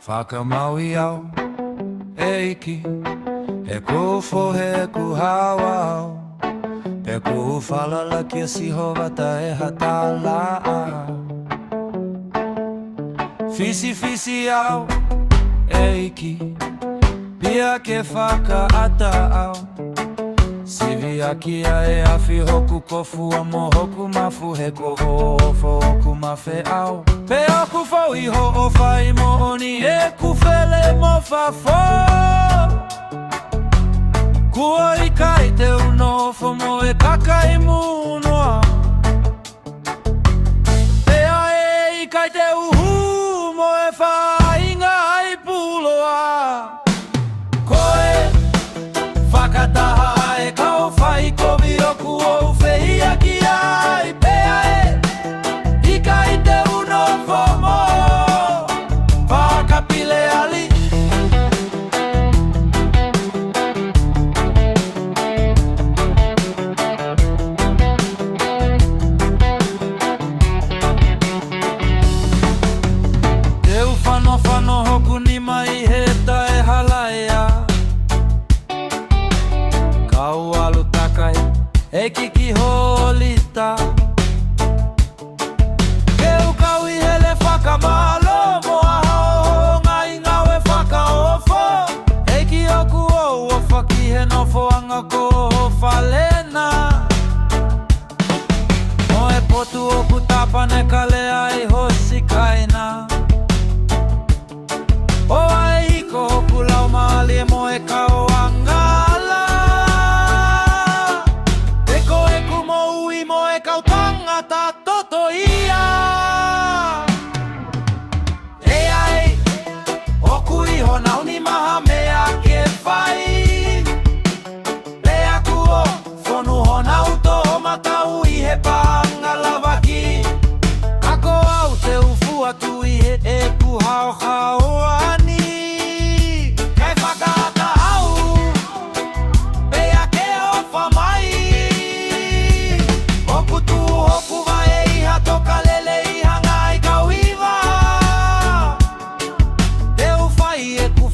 Whakamaui au, eiki, he kufohe ku hawa au. Pe ku falala kia siho wata e hatala au. Fisi fisi au, eiki, pia ke whakaata au. Sivi akia e awhi hoku kofu a mohoku mafu he koho ofo oku mawhe au. Pe oku fau iho o whai mo oni e kuwhele mo whafo. Kua i kai te unofo mo e kakai munoa. Pea e i kai te uhu mo e whainga ai puloa. Koe whakataha e kau whai kovi oku o whihia ki ai. Pea e i kai te unofo mo whakapile ali. Whano hoku ni mai he tae halaea. Kau alu takai e kiki holita. Keu kau I hele whakamalo mo a hao ngai ngawe whakaofo. E ki oku o whaki he nofo anga ko whalena. Mo e potu oku tapane kale ai hosi kaina. O ai hiko hoku lau maali e mo e kau angala. Eko eku mo ui mo e kau tangata toto ia. E ai, oku iho nau ni maha mea ke whai. Lea ku o, whonu hona uto o matau I he pangala waki. Ako au te ufu atu I he e ku hao hao.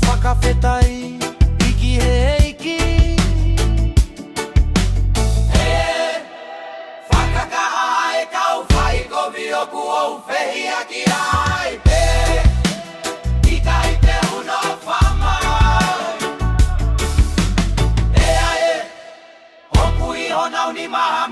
Whakawhetai, iki he eiki. E, whakakaha e kau whai kovi oku o whihia ki ai. Pe, I kai te uno whamai. E ae, oku iho nau ni maha